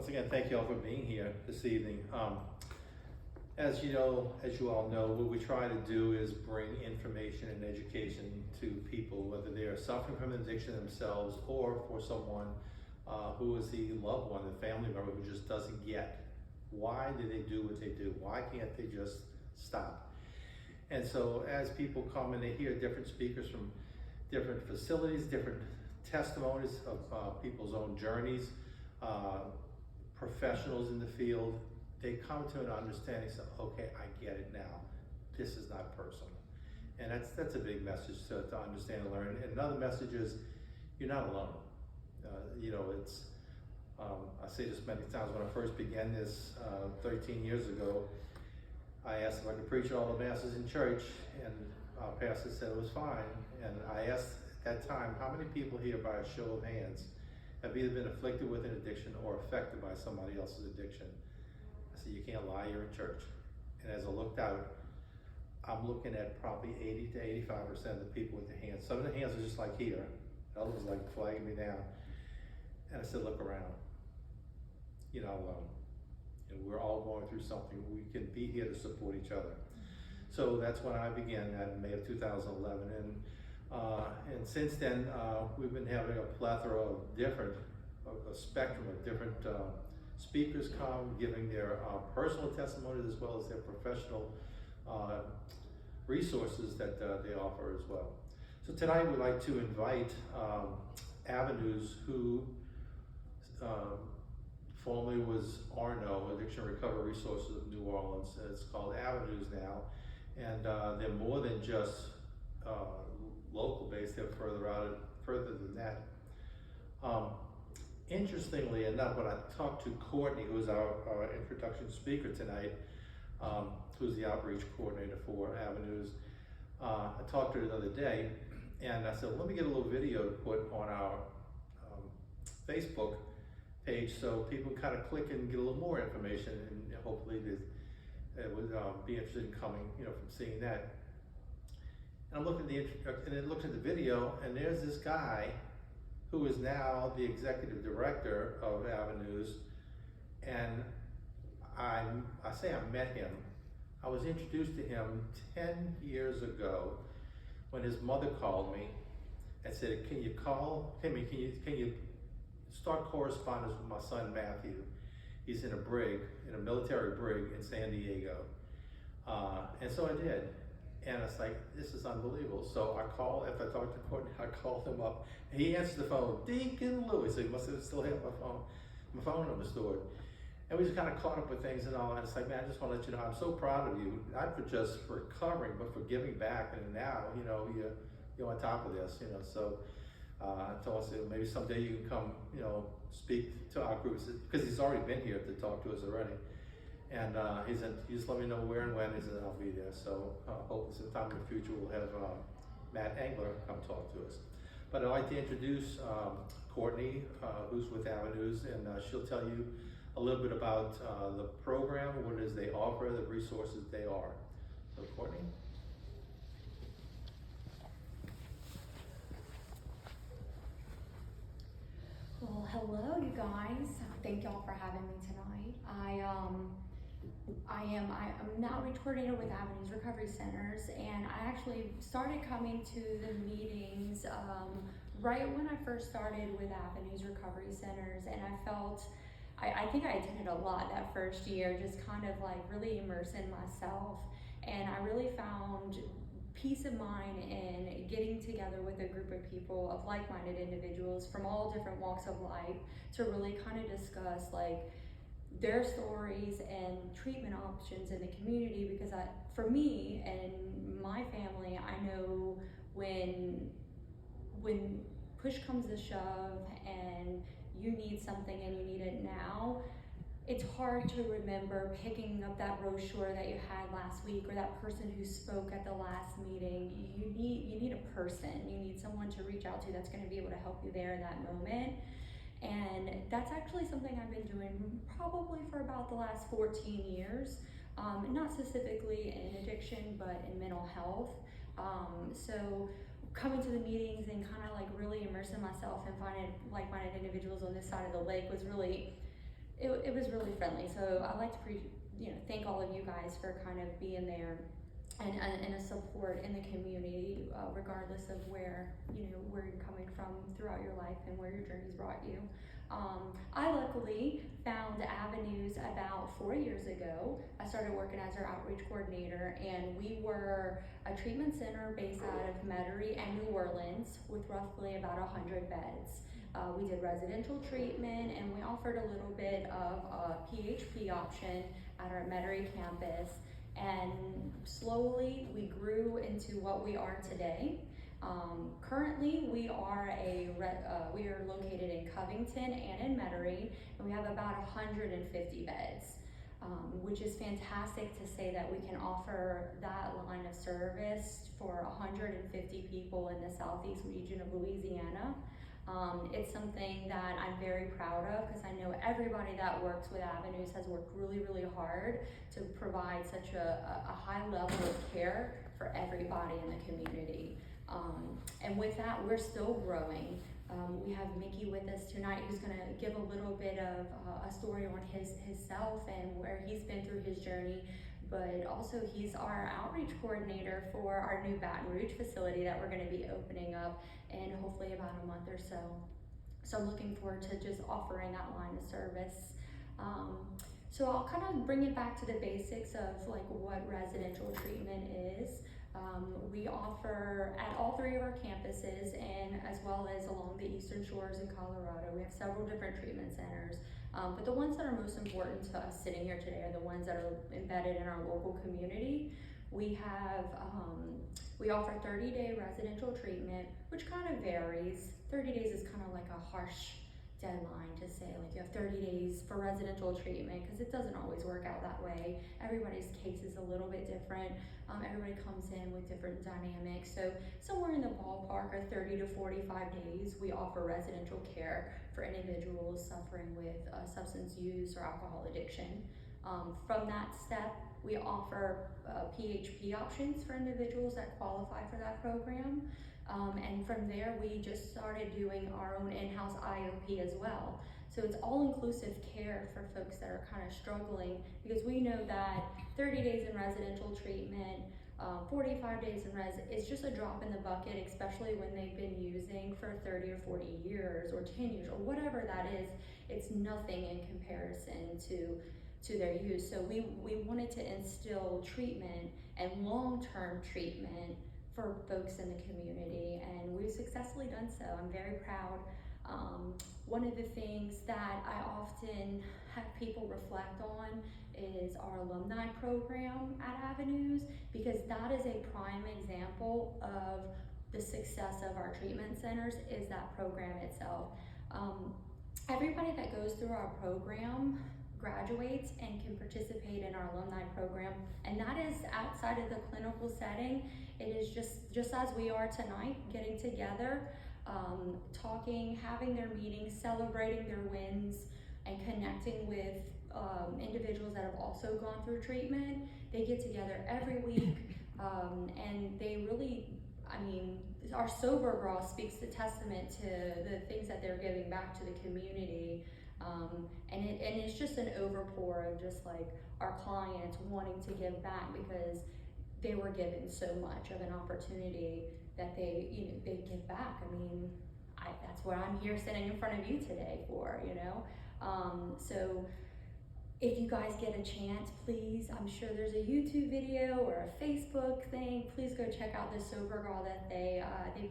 Once again, thank you all for being here this evening. As you all know, what we try to do is bring information and education to people, whether they are suffering from addiction themselves or for someone who is the loved one, the family member who just doesn't get why do they do what they do? Why can't they just stop? And so as people come and they hear different speakers from different facilities, different testimonies of people's own journeys, professionals in the field, they come to an understanding, say, okay, I get it now. This is not personal. And that's a big message to understand and learn. And another message is, you're not alone. I say this many times, when I first began this 13 years ago, I asked if I could preach all the masses in church, and our pastor said it was fine. And I asked at that time, how many people here, by a show of hands, have either been afflicted with an addiction or affected by somebody else's addiction? I said, you can't lie, you're in church. And as I looked out, I'm looking at probably 80 to 85% of the people with their hands. Some of the hands are just like here, others like flagging me down. And I said, look around. You're not alone. We're all going through something. We can be here to support each other. So that's when I began that in May of 2011. And since then, we've been having a plethora of a spectrum of different speakers come, giving their personal testimonies as well as their professional resources that they offer as well. So tonight we'd like to invite Avenues, who formerly was Arno, Addiction Recovery Resources of New Orleans. It's called Avenues now. And they're more than just local based, they're further than that. Interestingly enough, when I talked to Courtney, who is our introduction speaker tonight, who's the outreach coordinator for Avenues, I talked to her the other day, and I said, let me get a little video to put on our Facebook page so people kind of click and get a little more information, and hopefully they would be interested in coming, from seeing that. And I'm looking at the video, and there's this guy who is now the executive director of Avenues, and I met him. I was introduced to him 10 years ago when his mother called me and said, can you start correspondence with my son Matthew? He's in a military brig in San Diego. And so I did. And it's like, this is unbelievable. So after I talked to Courtney, I called him up. And he answered the phone, Deacon Louis. So he must have still had my phone number stored. And we just kind of caught up with things and all. And it's like, man, I just want to let you know, I'm so proud of you, not for just recovering, but for giving back. And now, you're on top of this, So I told us maybe someday you can come, speak to our groups, because he's already been here to talk to us already. And he said, you just let me know where and when. He said, I'll be there. So hopefully sometime in the future we'll have Matt Engler come talk to us. But I'd like to introduce Courtney, who's with Avenues, and she'll tell you a little bit about the program, what it is they offer, the resources they are. So Courtney. Well, hello, you guys. Thank y'all for having me tonight. I'm now a coordinator with Avenues Recovery Centers, and I actually started coming to the meetings right when I first started with Avenues Recovery Centers, and I think I attended a lot that first year, just kind of like really immersing myself, and I really found peace of mind in getting together with a group of people, of like-minded individuals from all different walks of life, to really kind of discuss like their stories and treatment options in the community. Because for me and my family, I know when push comes to shove and you need something and you need it now, it's hard to remember picking up that brochure that you had last week, or that person who spoke at the last meeting. You need a person. You need someone to reach out to that's going to be able to help you there in that moment. And that's actually something I've been doing probably for about the last 14 years, not specifically in addiction, but in mental health. So coming to the meetings and kind of like really immersing myself and finding like-minded individuals on this side of the lake was really, it was really friendly. So I'd like to thank all of you guys for kind of being there and a support in the community, regardless of where you're coming from throughout your life and where your journey's brought you. I luckily found Avenues about 4 years ago. I started working as our outreach coordinator, and we were a treatment center based out of Metairie and New Orleans with roughly about 100 beds. We did residential treatment, and we offered a little bit of a PHP option at our Metairie campus. And slowly we grew into what we are today. Currently we are we are located in Covington and in Metairie, and we have about 150 beds, which is fantastic to say that we can offer that line of service for 150 people in the southeast region of Louisiana. It's something that I'm very proud of, because I know everybody that works with Avenues has worked really, really hard to provide such a high level of care for everybody in the community. And with that, we're still growing. We have Mickey with us tonight, who's going to give a little bit of a story on himself and where he's been through his journey. But also he's our outreach coordinator for our new Baton Rouge facility that we're going to be opening up in hopefully about a month or so. So I'm looking forward to just offering that line of service. So I'll kind of bring it back to the basics of like what residential treatment is. We offer at all 3 of our campuses, and as well as along the eastern shores in Colorado. We have several different treatment centers. But the ones that are most important to us sitting here today are the ones that are embedded in our local community. We have, we offer 30-day residential treatment, which kind of varies. 30 days is kind of like a harsh deadline to say, like, you have 30 days for residential treatment, because it doesn't always work out that way. Everybody's case is a little bit different. Everybody comes in with different dynamics. So somewhere in the ballpark of 30 to 45 days, we offer residential care for individuals suffering with substance use or alcohol addiction. From that step, we offer PHP options for individuals that qualify for that program. And from there, we just started doing our own in-house IOP as well. So it's all-inclusive care for folks that are kind of struggling, because we know that 30 days in residential treatment, 45 days in res is just a drop in the bucket, especially when they've been using for 30 or 40 years or 10 years or whatever that is. It's nothing in comparison to their use. So we wanted to instill treatment and long-term treatment for folks in the community, and we've successfully done so. I'm very proud. One of the things that I often have people reflect on is our alumni program at Avenues, because that is a prime example of the success of our treatment centers, is that program itself. Everybody that goes through our program graduates and can participate in our alumni program, and that is outside of the clinical setting. It is just as we are tonight, getting together, talking, having their meetings, celebrating their wins, and connecting with individuals that have also gone through treatment. They get together every week, and they really, I mean, our Sober Girl speaks the testament to the things that they're giving back to the community. And it's just an overpour of just like our clients wanting to give back, because they were given so much of an opportunity that they give back. I mean, that's what I'm here sitting in front of you today for, So if you guys get a chance, please, I'm sure there's a YouTube video or a Facebook thing. Please go check out the Sober Girl that they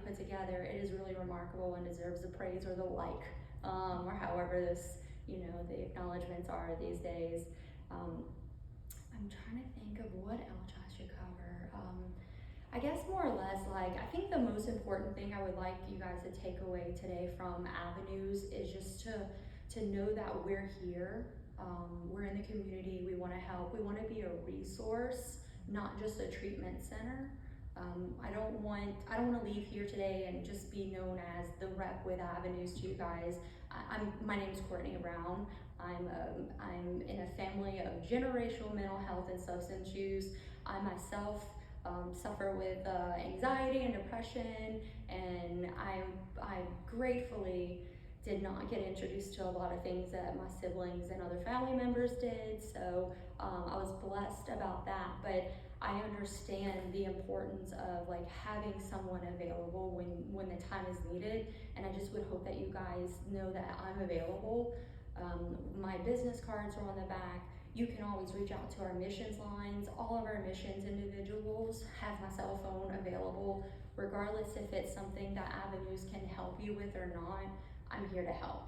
put together. It is really remarkable and deserves the praise or the like, or however this, the acknowledgements are these days. I'm trying to think of what else I should cover. I guess more or less, like, I think the most important thing I would like you guys to take away today from Avenues is just to know that we're here. We're in the community. We want to help. We want to be a resource, not just a treatment center. I don't want to leave here today and just be known as the rep with Avenues to you guys. My name is Courtney Brown. I'm in a family of generational mental health and substance use. I myself suffer with anxiety and depression, and I gratefully did not get introduced to a lot of things that my siblings and other family members did, so I was blessed about that. But I understand the importance of like having someone available when the time is needed, and I just would hope that you guys know that I'm available. My business cards are on the back. You can always reach out to our missions lines. All of our missions individuals have my cell phone available, regardless if it's something that Avenues can help you with or not. I'm here to help.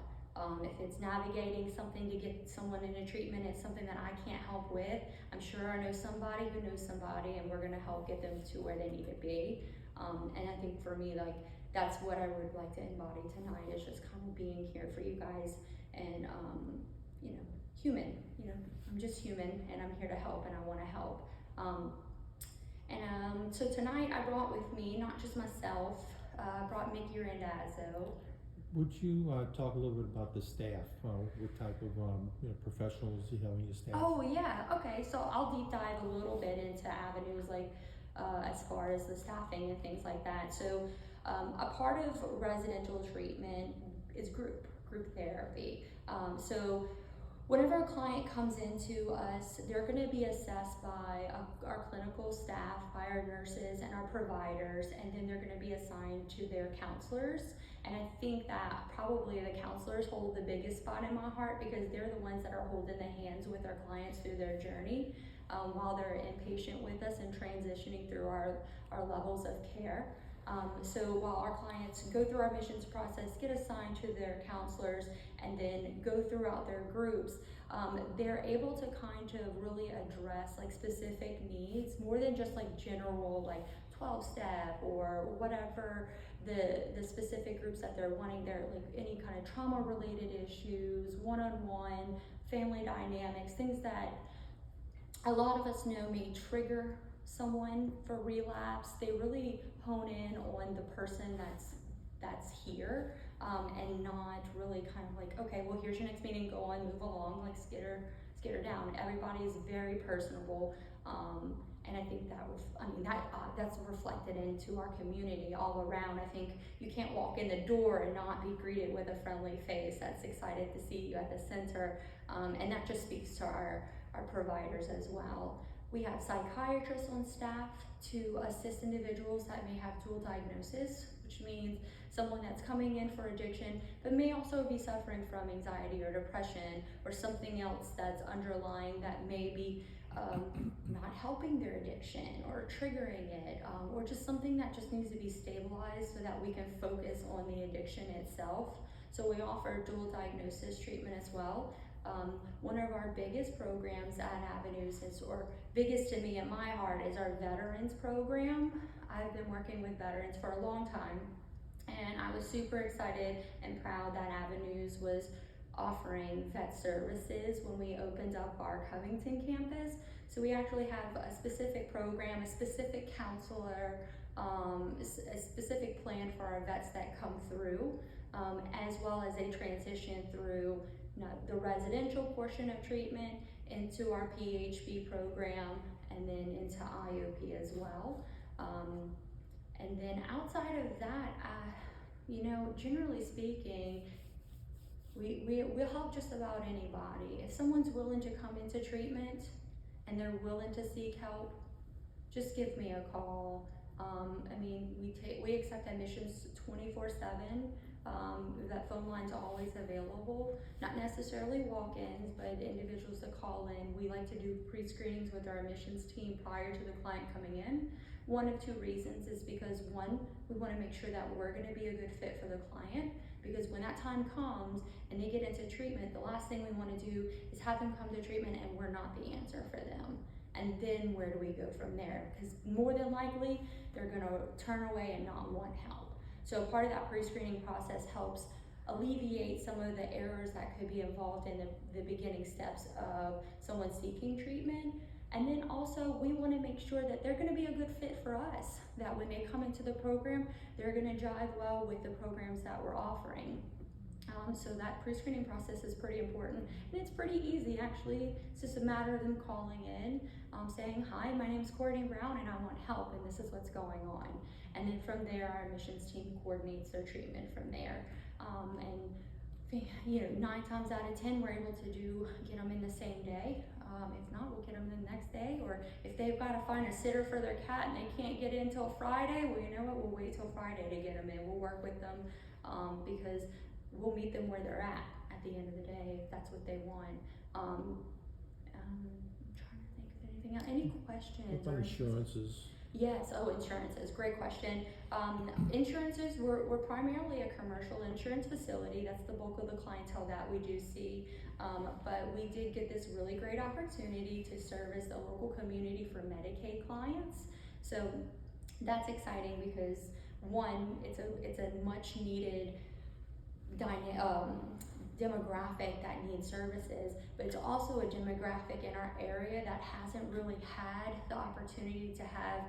If it's navigating something to get someone into treatment, it's something that I can't help with. I'm sure I know somebody who knows somebody, and we're gonna help get them to where they need to be. And I think for me, like, that's what I would like to embody tonight, is just kind of being here for you guys, and you know, human. You know, I'm just human, and I'm here to help, and I want to help. So tonight I brought with me not just myself. I brought Mickey Randazzo. Would you talk a little bit about the staff? What type of professionals you have in your staff? Oh yeah, okay, so I'll deep dive a little bit into Avenues, like as far as the staffing and things like that. So a part of residential treatment is group therapy. So whenever a client comes into us, they're going to be assessed by our clinical staff, by our nurses and our providers, and then they're going to be assigned to their counselors. And I think that probably the counselors hold the biggest spot in my heart, because they're the ones that are holding the hands with our clients through their journey while they're inpatient with us and transitioning through our levels of care. So while our clients go through our missions process, get assigned to their counselors, and then go throughout their groups, they're able to kind of really address like specific needs, more than just like general like 12-step or whatever the specific groups that they're wanting. They're like any kind of trauma related issues, one-on-one, family dynamics, things that a lot of us know may trigger someone for relapse. They really hone in on the person that's here, and not really kind of like, okay, well, here's your next meeting, go on, move along, like skitter down. Everybody is very personable, and I think that's reflected into our community all around. I think you can't walk in the door and not be greeted with a friendly face that's excited to see you at the center, and that just speaks to our providers as well. We have psychiatrists on staff to assist individuals that may have dual diagnosis, which means someone that's coming in for addiction, but may also be suffering from anxiety or depression or something else that's underlying that may be not helping their addiction or triggering it, or just something that just needs to be stabilized so that we can focus on the addiction itself. So we offer dual diagnosis treatment as well. One of our biggest programs at Avenues or biggest to me in my heart, is our veterans program. I've been working with veterans for a long time, and I was super excited and proud that Avenues was offering vet services when we opened up our Covington campus. So we actually have a specific program, a specific counselor, a specific plan for our vets that come through, as well as they transition through the residential portion of treatment into our PHP program, and then into IOP as well. And then outside of that, generally speaking, we'll help just about anybody. If someone's willing to come into treatment and they're willing to seek help, just give me a call. We accept admissions 24/7. That phone line's always available. Not necessarily walk-ins, but individuals that call in. We like to do pre-screenings with our admissions team prior to the client coming in. One of two reasons is because, one, we want to make sure that we're going to be a good fit for the client, because when that time comes and they get into treatment, the last thing we want to do is have them come to treatment and we're not the answer for them. And then where do we go from there? Because more than likely, they're going to turn away and not want help. So part of that pre-screening process helps alleviate some of the errors that could be involved in the beginning steps of someone seeking treatment. And then also, we want to make sure that they're going to be a good fit for us, that when they come into the program, they're going to jive well with the programs that we're offering. So that pre-screening process is pretty important, and it's pretty easy actually. It's just a matter of them calling in, saying, hi, my name's Courtney Brown and I want help, and this is what's going on. And then from there, our admissions team coordinates their treatment from there. And 9 times out of 10, we're able to get them in the same day. If not, we'll get them the next day. Or if they've got to find a sitter for their cat and they can't get in till Friday, well, you know what? We'll wait till Friday to get them in. We'll work with them because we'll meet them where they're at the end of the day, if that's what they want. I'm trying to think of anything else. Any questions? What about insurances? Yes, insurances, great question. Insurances, we're primarily a commercial insurance facility. That's the bulk of the clientele that we do see. But we did get this really great opportunity to service the local community for Medicaid clients. So that's exciting because one, it's a much needed demographic that needs services, but it's also a demographic in our area that hasn't really had the opportunity to have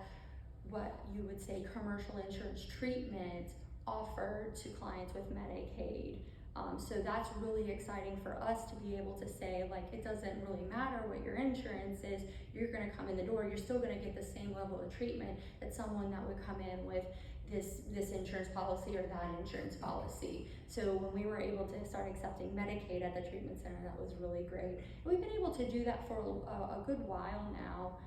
what you would say commercial insurance treatment offered to clients with Medicaid. So that's really exciting for us to be able to say, like, it doesn't really matter what your insurance is, you're gonna come in the door, you're still gonna get the same level of treatment that someone that would come in with this insurance policy or that insurance policy. So when we were able to start accepting Medicaid at the treatment center, that was really great. And we've been able to do that for a good while now.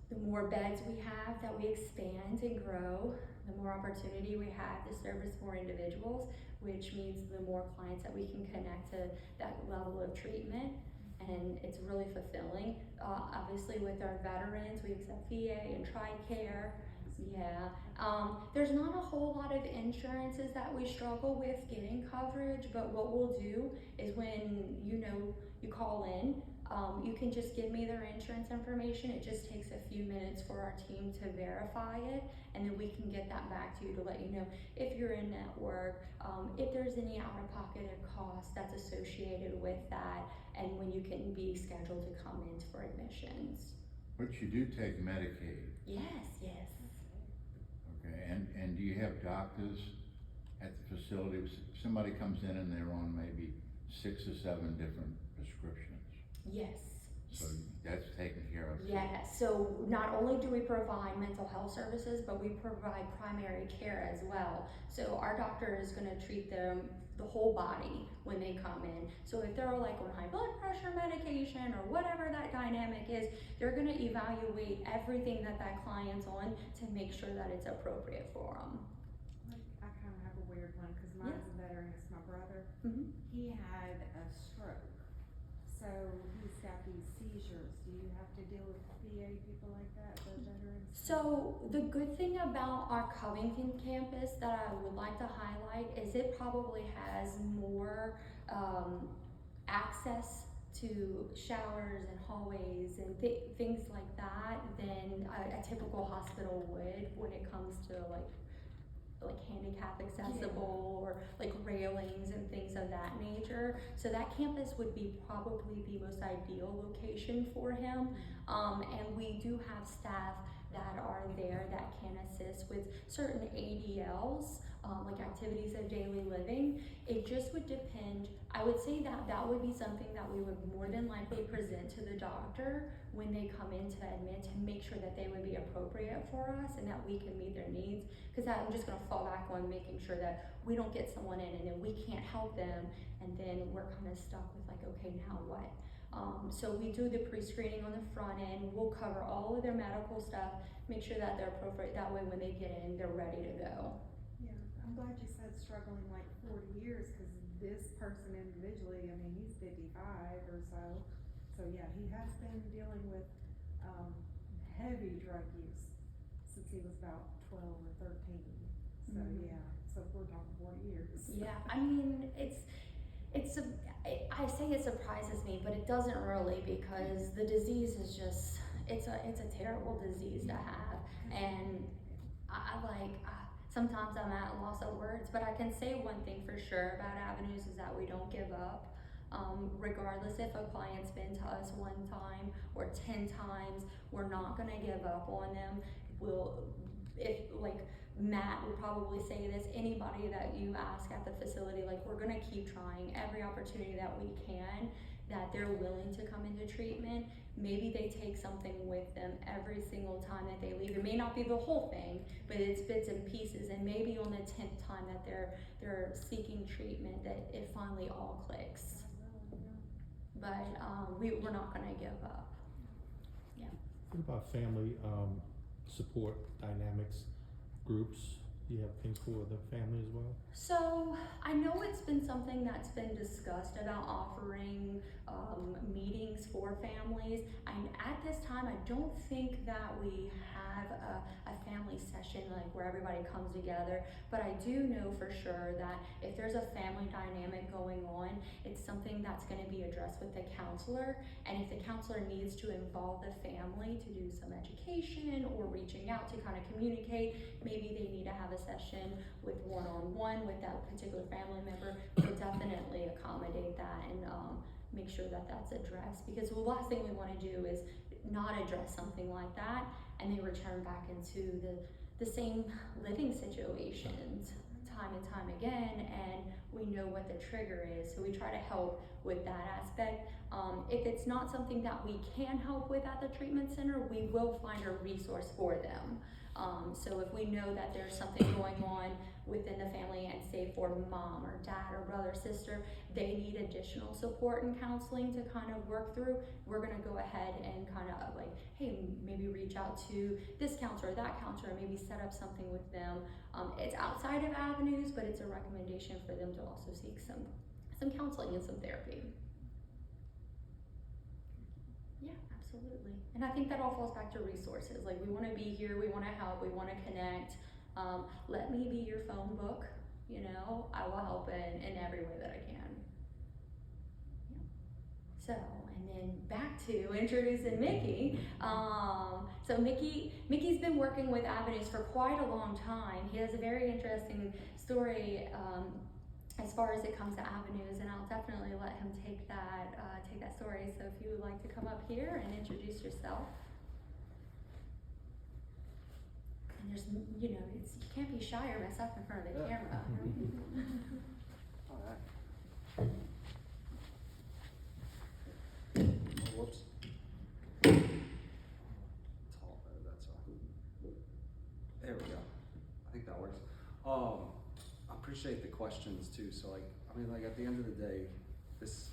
The more beds we have that we expand and grow, the more opportunity we have to service more individuals, which means the more clients that we can connect to that level of treatment. And it's really fulfilling. Obviously with our veterans, we accept VA and TRICARE. Yeah, there's not a whole lot of insurances that we struggle with getting coverage, but what we'll do is when you call in, you can just give me their insurance information. It just takes a few minutes for our team to verify it, and then we can get that back to you to let you know if you're in network, if there's any out-of-pocket cost that's associated with that, and when you can be scheduled to come in for admissions. But you do take Medicaid. Yes. Okay, and do you have doctors at the facility? If somebody comes in and they're on maybe 6 or 7 different prescriptions. Yes. So that's taken care of. Yes, so not only do we provide mental health services, but we provide primary care as well. So our doctor is gonna treat them the whole body when they come in. So if they're like on high blood pressure medication or whatever that dynamic is, they're gonna evaluate everything that client's on to make sure that it's appropriate for them. I kind of have a weird one because mine's a veteran. It's my brother. Mm-hmm. He had a stroke, so he's got these seizures. Do you have to deal with VA people like that, the veterans? So the good thing about our Covington campus that I would like to highlight is it probably has more access to showers and hallways and things like that than a typical hospital would when it comes to like handicap accessible or like railings and things of that nature. So that campus would be probably the most ideal location for him. And we do have staff that are there that can assist with certain ADLs, like activities of daily living. It just would depend. I would say that would be something that we would more than likely present to the doctor when they come in to admit, to make sure that they would be appropriate for us and that we can meet their needs. Because I'm just gonna fall back on making sure that we don't get someone in and then we can't help them and then we're kind of stuck with like, okay, now what? So we do the pre-screening on the front end. We'll cover all of their medical stuff, make sure that they're appropriate. That way when they get in, they're ready to go. Yeah, I'm glad you said struggling like 40 years because this person individually, I mean, he's 55 or so. So yeah, he has been dealing with heavy drug use since he was about 12 or 13. So yeah, so we're talking 40 years. Yeah, I mean, I say it surprises me, but it doesn't really, because the disease is just, it's a terrible disease to have. And sometimes I'm at a loss of words, but I can say one thing for sure about Avenues is that we don't give up. Regardless if a client's been to us 1 time or 10 times, we're not gonna give up on them. Matt would probably say this, anybody that you ask at the facility, like, we're gonna keep trying every opportunity that we can, that they're willing to come into treatment. Maybe they take something with them every single time that they leave. It may not be the whole thing, but it's bits and pieces, and maybe on the 10th time that they're seeking treatment that it finally all clicks. But we're not gonna give up. What about family, support dynamics, groups? Do you have things for the family as well? So I know it's been something that's been discussed about offering meetings for families. And at this time, I don't think that we have a family session like where everybody comes together, but I do know for sure that if there's a family dynamic going on, it's something that's going to be addressed with the counselor. And if the counselor needs to involve the family to do some education or reaching out to kind of communicate, maybe they need to have a session with one-on-one with that particular family member. We'll definitely accommodate that and make sure that that's addressed, because the last thing we want to do is not address something like that and they return back into the same living situations time and time again, and we know what the trigger is, so we try to help with that aspect. If it's not something that we can help with at the treatment center, we will find a resource for them. So if we know that there's something going on within the family, and say for mom or dad or brother, sister, they need additional support and counseling to kind of work through, we're gonna go ahead and kind of like, hey, maybe reach out to this counselor or that counselor, maybe set up something with them. It's outside of avenues, but it's a recommendation for them to also seek some counseling and some therapy. Yeah, absolutely. And I think that all falls back to resources. Like, we wanna be here, we wanna help, we wanna connect. Let me be your phone book, you know, I will help in every way that I can. Yeah. So, and then back to introducing Mickey. So Mickey's been working with Avenues for quite a long time. He has a very interesting story as far as it comes to Avenues, and I'll definitely let him take that story. So if you would like to come up here and introduce yourself. And there's, you know, you can't be shy or mess up in front of the camera. Alright. Whoops. Tall, that's all. There we go. I think that works. I appreciate the questions too. So like, I mean, like at the end of the day, this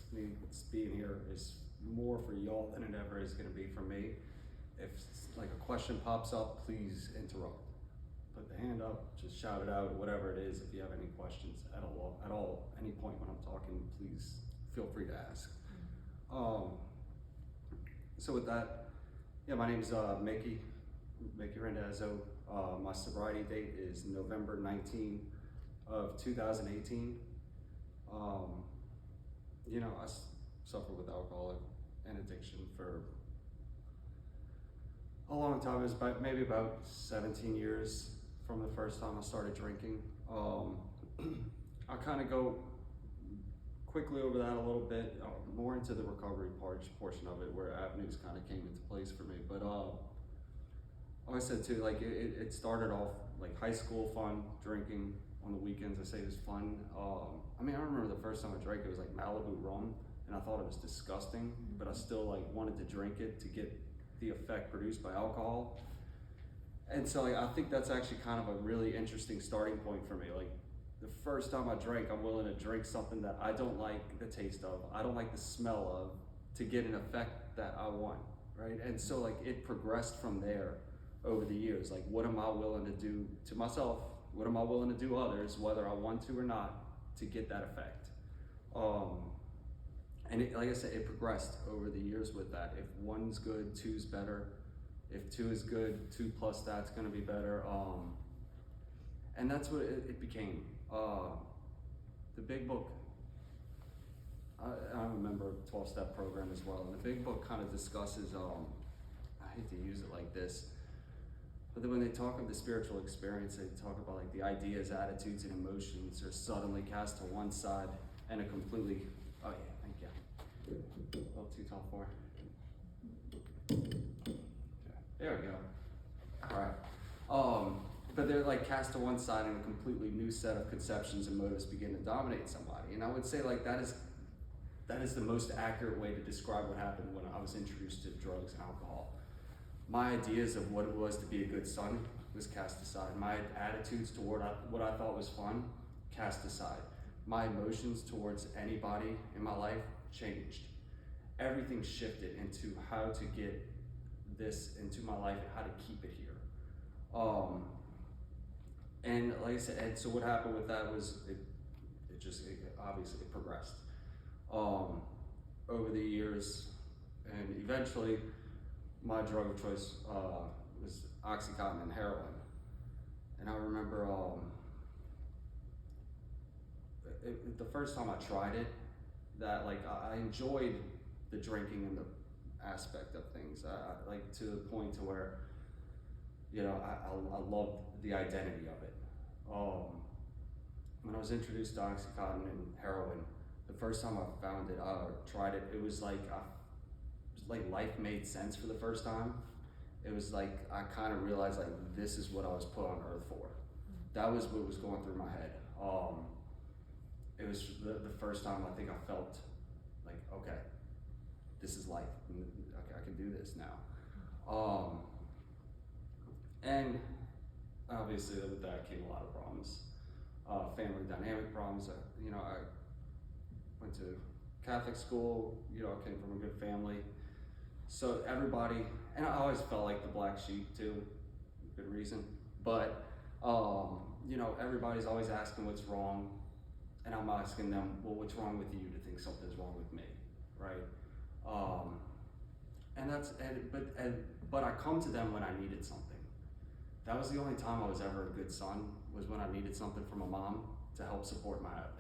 being here is more for y'all than it ever is gonna be for me. If like a question pops up, please interrupt. Put the hand up, just shout it out, whatever it is. If you have any questions at all, any point when I'm talking, please feel free to ask. So with that, yeah, my name is Mickey Randazzo. My sobriety date is November 19 of 2018. You know, I suffer with alcohol and addiction for a long time. It was maybe about 17 years from the first time I started drinking. I'll kind of go quickly over that a little bit, more into the recovery portion of it, where Avenues kind of came into place for me. But like I said too, like it started off like high school fun, drinking on the weekends. I say it was fun. I mean, I remember the first time I drank, it was like Malibu rum, and I thought it was disgusting, but I still like wanted to drink it to get the effect produced by alcohol. And so like, I think that's actually kind of a really interesting starting point for me. Like the first time I drank, I'm willing to drink something that I don't like the taste of, I don't like the smell of, to get an effect that I want, right? And so like it progressed from there over the years. Like, what am I willing to do to myself? What am I willing to do others, whether I want to or not, to get that effect? And it, like I said, it progressed over the years with that. If one's good, two's better. If two is good, 2 plus that's gonna be better. And that's what it became. The Big Book, I remember a 12-step program as well. And the Big Book kind of discusses, I hate to use it like this, but then when they talk of the spiritual experience, they talk about like the ideas, attitudes, and emotions are suddenly cast to one side and a completely, oh yeah, thank you. A little too tall for it. There we go. All right. But they're like cast to one side and a completely new set of conceptions and motives begin to dominate somebody. And I would say like that is that is the most accurate way to describe what happened when I was introduced to drugs and alcohol. My ideas of what it was to be a good son was cast aside. My attitudes toward what I thought was fun, cast aside. My emotions towards anybody in my life changed. Everything shifted into how to get this into my life and how to keep it here. And like I said, and so what happened with that was it obviously it progressed over the years, and eventually my drug of choice was Oxycontin and heroin. And I remember the first time I tried it, that like I enjoyed the drinking and the aspect of things, like to the point to where, you know, I loved the identity of it. When I was introduced to Oxycontin and heroin, the first time I found it, tried it, it was like life made sense for the first time. It was like I kind of realized like this is what I was put on earth for. That was what was going through my head. It was the first time I think I felt like, okay, this is life. Okay, I can do this now. And obviously with that came a lot of problems. Family dynamic problems. You know, I went to Catholic school, you know, I came from a good family. So everybody, and I always felt like the black sheep too, good reason. But, you know, everybody's always asking what's wrong. And I'm asking them, well, what's wrong with you to think something's wrong with me, right? But I come to them when I needed something. That was the only time I was ever a good son, was when I needed something from a mom to help support my habit.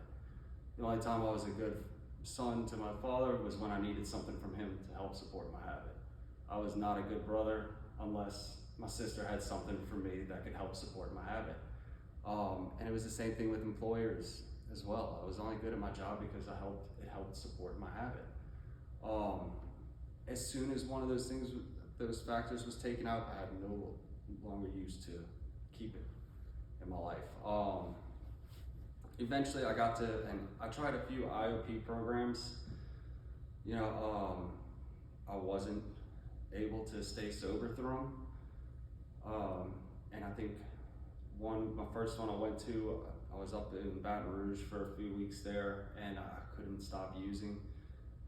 The only time I was a good son to my father was when I needed something from him to help support my habit. I was not a good brother unless my sister had something for me that could help support my habit. And it was the same thing with employers as well. I was only good at my job because it helped support my habit. As soon as one of those things, those factors was taken out, I had no longer used to keep it in my life. Eventually I got to, and I tried a few IOP programs. You know, I wasn't able to stay sober through them. And I think my first one I went to, I was up in Baton Rouge for a few weeks there, and I couldn't stop using.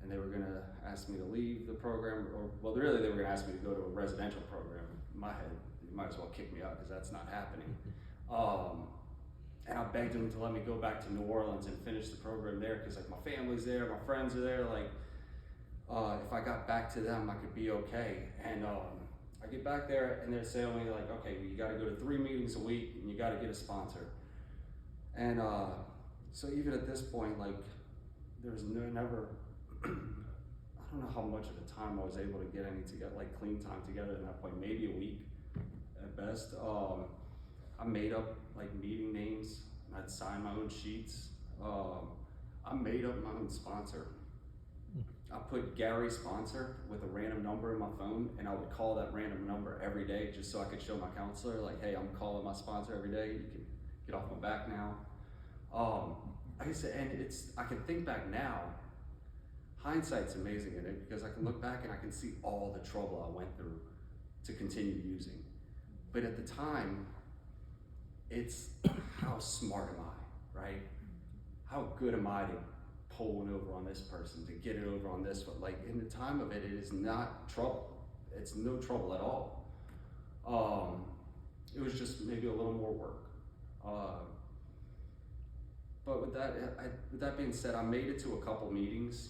And they were gonna ask me to leave the program, or well, really they were gonna ask me to go to a residential program. In my head, you might as well kick me out because that's not happening. And I begged them to let me go back to New Orleans and finish the program there because like my family's there, my friends are there. Like if I got back to them, I could be okay. And I get back there and they're saying me like, okay, well, you got to go to 3 meetings a week and you got to get a sponsor. And so even at this point, like there's never, I don't know how much of the time I was able to get any to get like clean time together at that point, maybe a week at best. I made up like meeting names. I'd sign my own sheets. I made up my own sponsor. I put Gary sponsor with a random number in my phone, and I would call that random number every day just so I could show my counselor like, hey, I'm calling my sponsor every day. You can get off my back now. Like I said, and I can think back now. Hindsight's amazing in it because I can look back and I can see all the trouble I went through to continue using. But at the time, it's how smart am I, right? How good am I to pull one over on this person, to get it over on this one? Like in the time of it, it is not trouble. It's no trouble at all. It was just maybe a little more work. But with that being said, I made it to a couple meetings,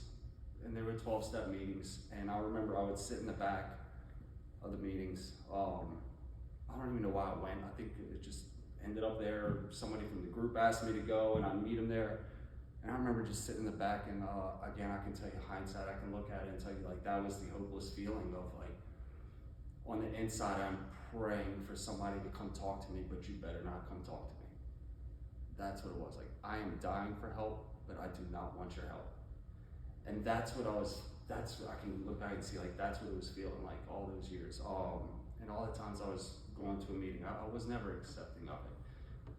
and they were 12-step meetings. And I remember I would sit in the back of the meetings. I don't even know why I went. I think it just ended up there. Somebody from the group asked me to go, and I'd meet them there. And I remember just sitting in the back, and again, I can tell you hindsight, I can look at it and tell you like that was the hopeless feeling of like, on the inside, I'm praying for somebody to come talk to me, but you better not come talk to me. That's what it was. Like, I am dying for help, but I do not want your help. And that's what I can look back and see like, that's what it was feeling like all those years. And all the times I was going to a meeting, I was never accepting of it.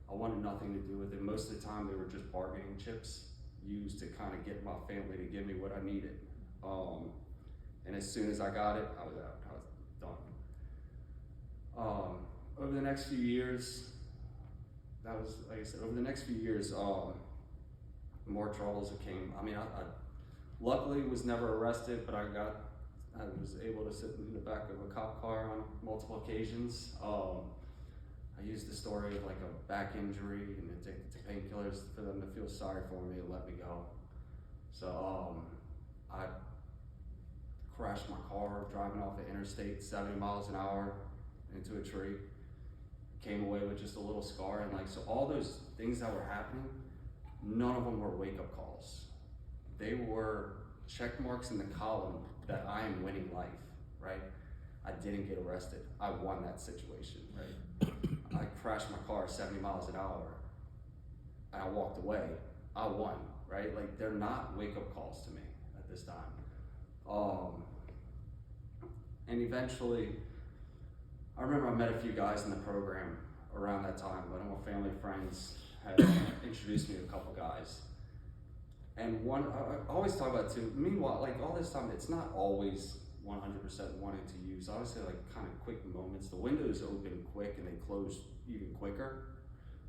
I wanted nothing to do with it. Most of the time they were just bargaining chips. used to kind of get my family to give me what I needed. And as soon as I got it, I was out. I was done. Over the next few years, that was, like I said, over the next few years, more troubles that came. I mean, I luckily was never arrested, but I was able to sit in the back of a cop car on multiple occasions. I used the story of like a back injury and addicted to painkillers for them to feel sorry for me and let me go. So I crashed my car driving off the interstate 70 miles an hour into a tree. Came away with just a little scar, and like, so all those things that were happening, none of them were wake-up calls. They were check marks in the column that I am winning life, right? I didn't get arrested. I won that situation, right? I crashed my car 70 miles an hour and I walked away. I won, right? Like, they're not wake-up calls to me at this time. And eventually, I remember I met a few guys in the program around that time. One of my family friends had introduced me to a couple guys. And one, I always talk about too, meanwhile, like all this time, it's not always 100% wanting to use. I always say like kind of quick moments. The windows open quick and they close even quicker.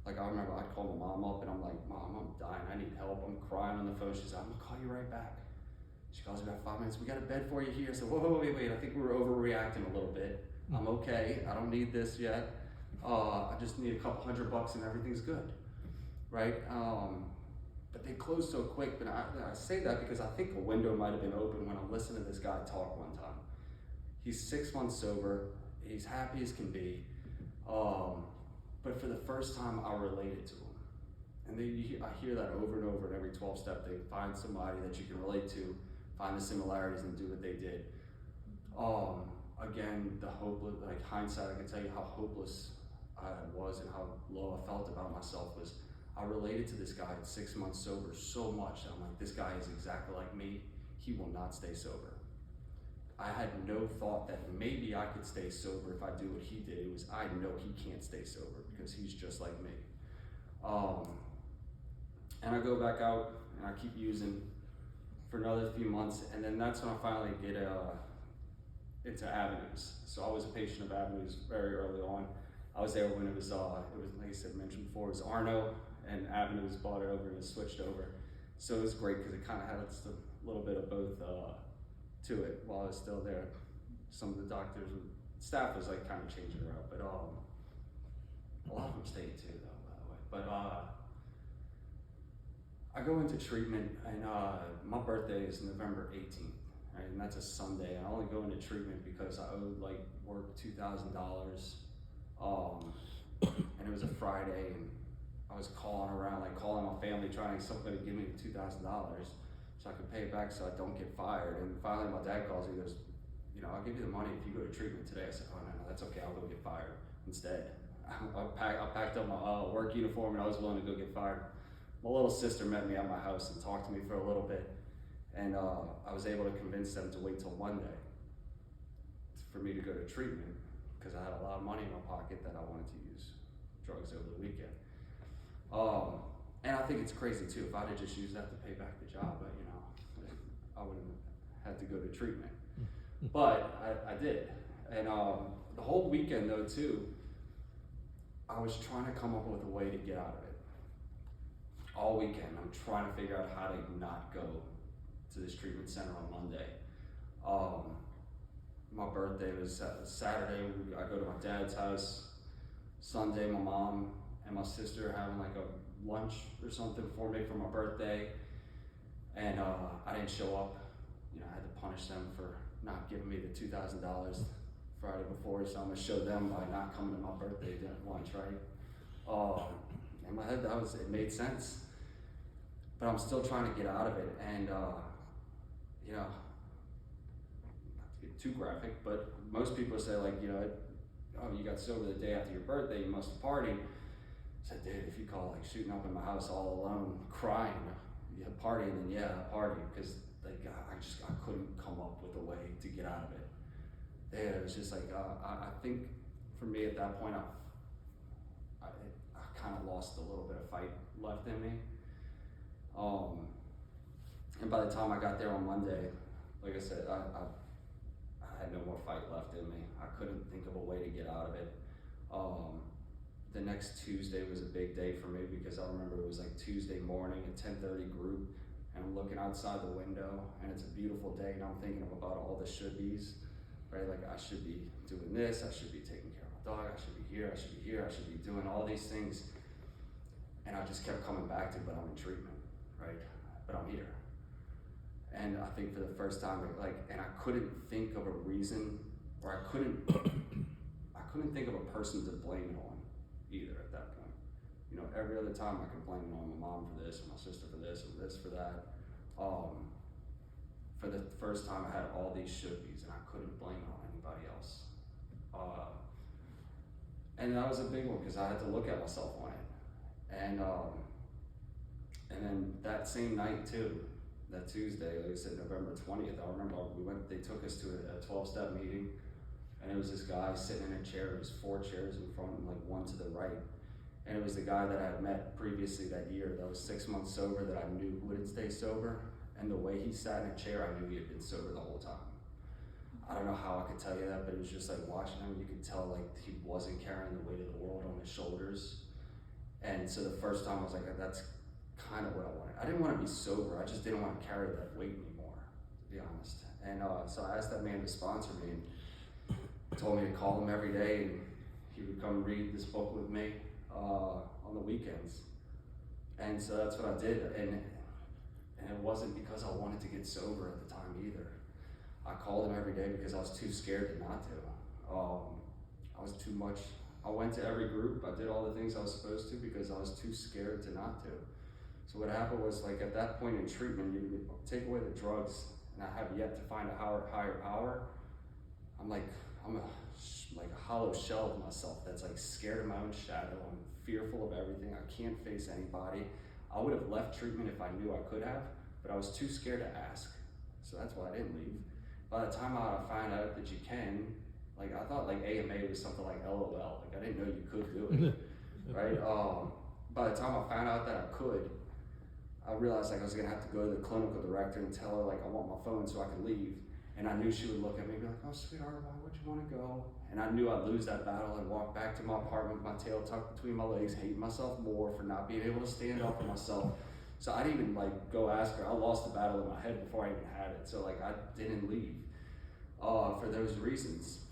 Like I remember I'd call my mom up and I'm like, Mom, I'm dying, I need help. I'm crying on the phone. She's like, I'm gonna call you right back. She calls me about 5 minutes. We got a bed for you here. I said, whoa, wait. I think we were overreacting a little bit. I'm okay. I don't need this yet. I just need a couple $100 and everything's good, right? But they closed so quick. But I say that because I think a window might have been open when I'm listening to this guy talk one time. He's 6 months sober. He's happy as can be. But for the first time, I related to him. And then I hear that over and over in every 12-step thing. Find somebody that you can relate to, find the similarities and do what they did. Again, the hopeless, like hindsight, I can tell you how hopeless I was and how low I felt about myself was I related to this guy at 6 months sober so much that I'm like, this guy is exactly like me. He will not stay sober. I had no thought that maybe I could stay sober if I do what he did. It was, I know he can't stay sober because he's just like me. And I go back out and I keep using for another few months, and then that's when I finally get into Avenues. So I was a patient of Avenues very early on. I was there when it was like I said, mentioned before, it was Arno, and Avenues bought it over and it switched over. So it was great because it kind of had just a little bit of both to it while I was still there. Some of the doctors and staff was like kind of changing around, but a lot of them stayed too, though, by the way. But I go into treatment, and my birthday is November 18th, right? And that's a Sunday. And I only go into treatment because I owed like work $2,000, and it was a Friday, and I was calling around, like calling my family, trying to get somebody to give me $2,000 so I could pay it back so I don't get fired. And finally, my dad calls me. He goes, you know, I'll give you the money if you go to treatment today. I said, oh no, that's okay. I'll go get fired instead. I packed up my work uniform and I was willing to go get fired. My little sister met me at my house and talked to me for a little bit, and I was able to convince them to wait till Monday for me to go to treatment because I had a lot of money in my pocket that I wanted to use drugs over the weekend. And I think it's crazy too. If I'd have just used that to pay back the job, but, you know, I wouldn't have had to go to treatment. But I did. And the whole weekend though too, I was trying to come up with a way to get out of it. All weekend, I'm trying to figure out how to not go to this treatment center on Monday. My birthday was Saturday. I go to my dad's house. Sunday, my mom and my sister having like a lunch or something for me for my birthday, and I didn't show up. You know, I had to punish them for not giving me the $2,000 Friday before, so I'm gonna show them by not coming to my birthday lunch, right? In my head, it made sense, but I'm still trying to get out of it, and you know, not to get too graphic, but most people say like, you know, oh, you got sober the day after your birthday, you must have partied. I said, dude, if you call like shooting up in my house all alone, crying, you have partying, then yeah, I party, because like I couldn't come up with a way to get out of it. Yeah, it was just like I think for me at that point, I kind of lost a little bit of fight left in me. And by the time I got there on Monday, like I said, I had no more fight left in me. I couldn't think of a way to get out of it. The next Tuesday was a big day for me because I remember it was like Tuesday morning at 10:30 group, and I'm looking outside the window and it's a beautiful day, and I'm thinking about all the should-bes, right? Like I should be doing this, I should be taking care of my dog, I should be here, I should be here, I should be doing all these things. And I just kept coming back to, but I'm in treatment, right? But I'm here. And I think for the first time, and I couldn't think of a reason, or I couldn't think of a person to blame it on either at that point. You know, every other time I could blame it on my mom for this, or my sister for this, or this for that. For the first time I had all these should-bes, and I couldn't blame it on anybody else. And that was a big one, because I had to look at myself on it. And then that same night too, that Tuesday, like I said, November 20th, I remember they took us to a 12-step meeting, and it was this guy sitting in a chair. There was 4 chairs in front and like 1 to the right. And it was the guy that I had met previously that year that was 6 months sober, that I knew wouldn't stay sober. And the way he sat in a chair, I knew he had been sober the whole time. I don't know how I could tell you that, but it was just like watching him, you could tell like he wasn't carrying the weight of the world on his shoulders. And so the first time I was like, that's kind of what I wanted. I didn't want to be sober, I just didn't want to carry that weight anymore, to be honest. And so I asked that man to sponsor me, and told me to call him every day, and he would come read this book with me on the weekends. And so that's what I did. And it wasn't because I wanted to get sober at the time either. I called him every day because I was too scared to not to. I was too much. I went to every group, I did all the things I was supposed to because I was too scared to not to. So what happened was, like at that point in treatment, you take away the drugs, and I have yet to find a higher power. I'm a hollow shell of myself that's like scared of my own shadow. I'm fearful of everything. I can't face anybody. I would have left treatment if I knew I could have, but I was too scared to ask. So that's why I didn't leave. By the time I found out that you can, like I thought like AMA was something like LOL. Like I didn't know you could do it, right? By the time I found out that I could, I realized like I was gonna have to go to the clinical director and tell her like I want my phone so I could leave. And I knew she would look at me and be like, oh sweetheart, why would you wanna go? And I knew I'd lose that battle and walk back to my apartment with my tail tucked between my legs, hating myself more for not being able to stand up for myself. So I didn't even like go ask her. I lost the battle in my head before I even had it. So like I didn't leave for those reasons.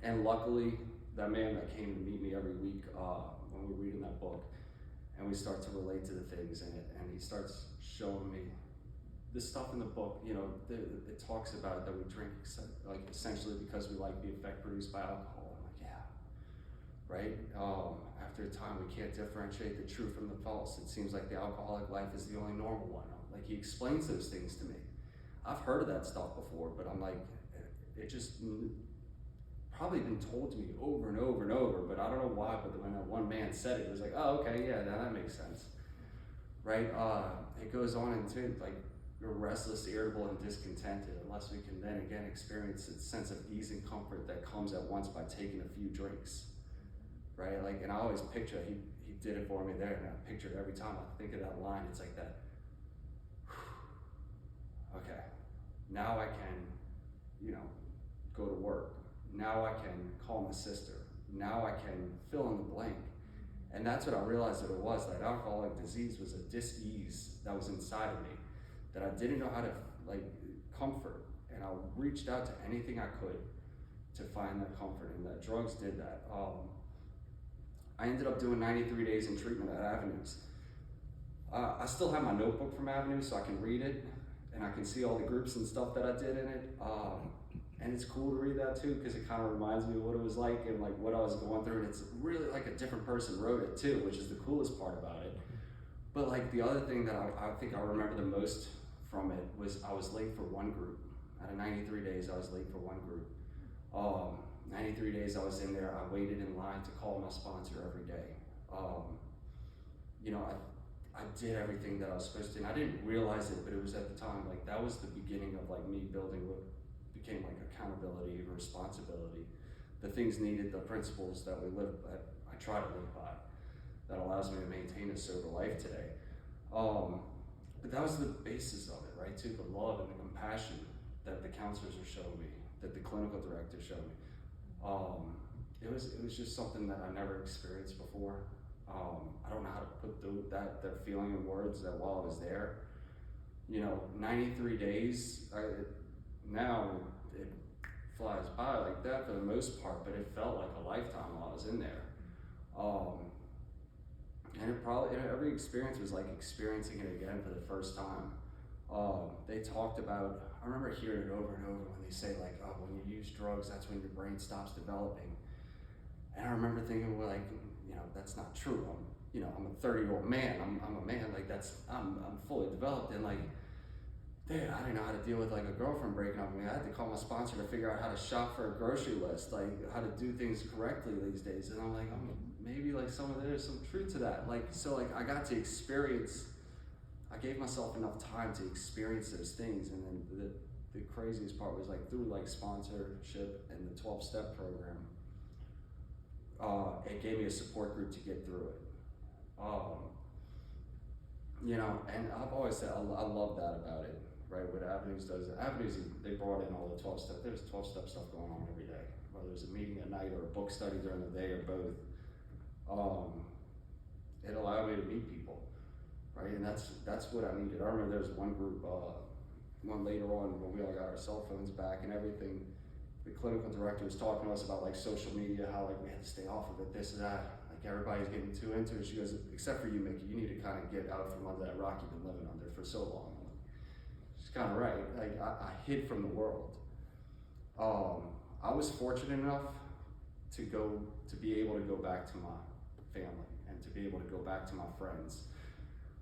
And luckily, that man that came to meet me every week when we were reading that book, and we start to relate to the things in it, and he starts showing me the stuff in the book, you know, it talks about that we drink like essentially because we like the effect produced by alcohol. I'm like, yeah, right? After a time, we can't differentiate the true from the false. It seems like the alcoholic life is the only normal one. Like he explains those things to me. I've heard of that stuff before, but I'm like, it just probably been told to me over and over and over, but I don't know why, but when that one man said it, it was like, oh, okay, yeah, now that makes sense, right? It goes on into like, you're restless, irritable, and discontented unless we can then again experience a sense of ease and comfort that comes at once by taking a few drinks, right? Like, and I always picture, he did it for me there, and I picture it every time I think of that line, it's like that, okay, now I can, you know, go to work. Now I can call my sister. Now I can fill in the blank. And that's what I realized that it was, that alcoholic disease was a dis-ease that was inside of me, that I didn't know how to like comfort. And I reached out to anything I could to find that comfort, and that drugs did that. I ended up doing 93 days in treatment at Avenues. I still have my notebook from Avenues so I can read it, and I can see all the groups and stuff that I did in it. And it's cool to read that too, because it kind of reminds me of what it was like and like what I was going through. And it's really like a different person wrote it too, which is the coolest part about it. But like the other thing that I think I remember the most from it was I was late for one group. Out of 93 days, I was late for one group. 93 days I was in there, I waited in line to call my sponsor every day. You know, I did everything that I was supposed to, and I didn't realize it, but it was at the time, like that was the beginning of like me building what became like accountability and responsibility. The things needed, the principles that I try to live by, that allows me to maintain a sober life today. but that was the basis of it, right? Too, the love and the compassion that the counselors were showing me, that the clinical director showed me. It was just something that I never experienced before. I don't know how to put that feeling in words, that while I was there, 93 days, now it flies by like that for the most part, but it felt like a lifetime while I was in there. And every experience was like experiencing it again for the first time. They talked about, I remember hearing it over and over when they say like, oh, when you use drugs, that's when your brain stops developing. And I remember thinking, well, like, that's not true. I'm a 30-year-old man. I'm a man. Like I'm fully developed. And like, dude, I didn't know how to deal with like a girlfriend breaking up with me. I had to call my sponsor to figure out how to shop for a grocery list, like how to do things correctly these days. And I'm like, maybe like there's some truth to that. Like, so like I got to experience, I gave myself enough time to experience those things. And then the craziest part was like through like sponsorship and the 12-step program, it gave me a support group to get through it. And I've always said, I love that about it, right? What Avenues does, they brought in all the 12-step, there's 12-step stuff going on every day, whether there's a meeting at night or a book study during the day or both. It allowed me to meet people, right? And that's what I needed. I remember there was one group, one later on when we all got our cell phones back and everything, the clinical director was talking to us about like social media, how like we had to stay off of it, this and that. Like everybody's getting too into it. She goes, except for you, Mickey, you need to kind of get out from under that rock you've been living under for so long. She's kind of right. Like I hid from the world. I was fortunate enough to be able to go back to my family and to be able to go back to my friends.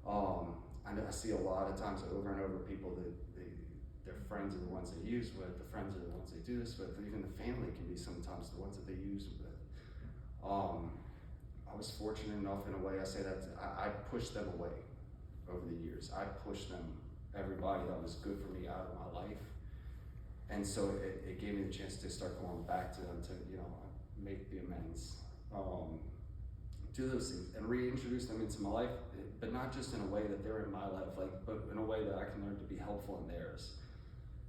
I see a lot of times over and over people that their friends are the ones they use with, the friends are the ones they do this with, even the family can be sometimes the ones that they use with. I was fortunate enough in a way, I say that, I pushed them away over the years. I pushed them, everybody that was good for me out of my life. And so it gave me the chance to start going back to them to, make the amends, do those things and reintroduce them into my life, but not just in a way that they're in my life, but in a way that I can learn to be helpful in theirs.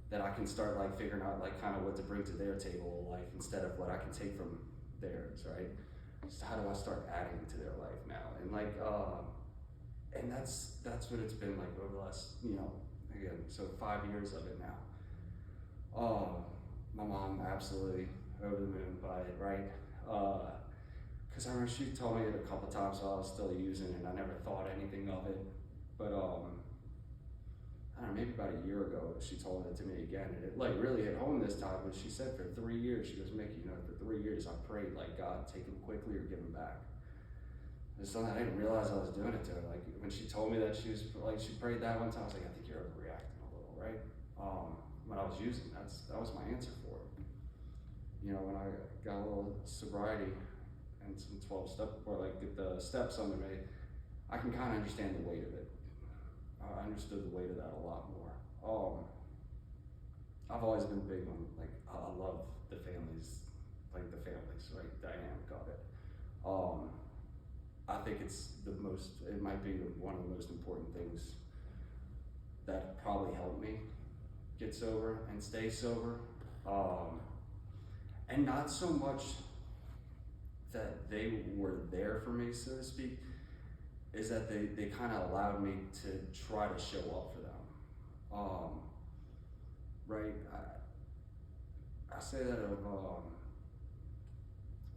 That I can start like figuring out like kind of what to bring to their table of life instead of what I can take from theirs, right? So how do I start adding to their life now? And like, and that's what it's been like over the last, again, so 5 years of it now. My mom absolutely over the moon by it, right? Cause I remember she told me it a couple times while I was still using it and I never thought anything of it. But I don't know, maybe about a year ago, she told it to me again, and it like really hit home this time. But she said for 3 years, she goes, Mickey, for 3 years I prayed like, God, take him quickly or give him back. It's something I didn't realize I was doing it to her. Like when she told me that she prayed that one time, I was like, I think you're overreacting a little, right? When I was using, that was my answer for it. When I got a little sobriety and some 12-step, or like get the steps under me, I can kind of understand the weight of it. I understood the weight of that a lot more. I've always been big on, like, I love the families, right, dynamic of it. I think it might be one of the most important things that probably helped me get sober and stay sober. And not so much that they were there for me, so to speak, is that they kind of allowed me to try to show up for them. Right? I say that of,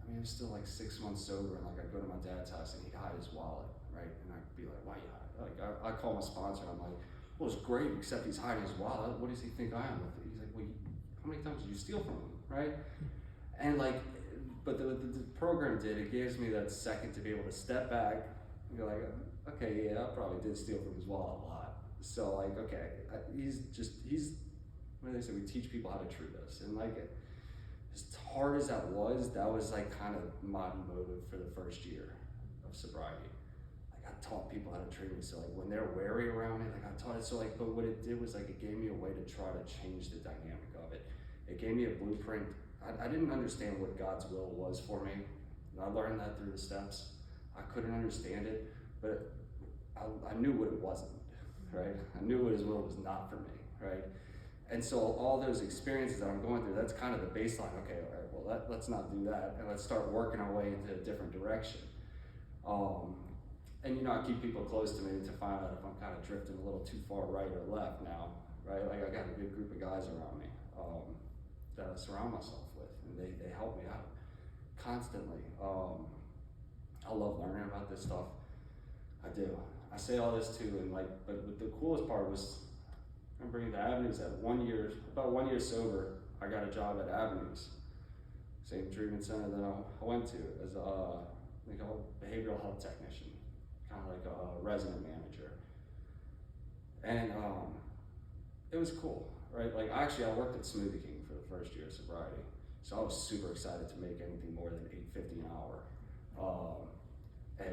I'm still like 6 months sober, and like I go to my dad's house and he'd hide his wallet, right? And I'd be like, why you hide? Like I call my sponsor and I'm like, well, it's great, except he's hiding his wallet. What does he think I am with it? He's like, well, how many times did you steal from him, right? And like, but the program it gives me that second to be able to step back and be like, okay, yeah, I probably did steal from his wallet a lot. So like, okay, he's, what do they say? We teach people how to treat us. And like, as hard as that was like kind of my motive for the first year of sobriety. Like I taught people how to treat me. So like when they're wary around me, like I taught it. So like, but what it did was like, it gave me a way to try to change the dynamic of it. It gave me a blueprint. I didn't understand what God's will was for me. I learned that through the steps. I couldn't understand it, but I knew what it wasn't. right? I knew His will was not for me, right? And so all those experiences that I'm going through, that's kind of the baseline. Okay, all right, well, let's not do that, and let's start working our way into a different direction. And you know, I keep people close to me to find out if I'm kind of drifting a little too far right or left now, right? Like I got a good group of guys around me that I surround myself with, and they help me out constantly. I love learning about this stuff. I do. I say all this too, and like, but the coolest part was, I'm bringing the Avenues at about 1 year sober, I got a job at Avenues, same treatment center that I went to as a behavioral health technician, kind of like a resident manager. And it was cool, right? Like actually I worked at Smoothie King for the first year of sobriety, so I was super excited to make anything more than $8.50 an hour.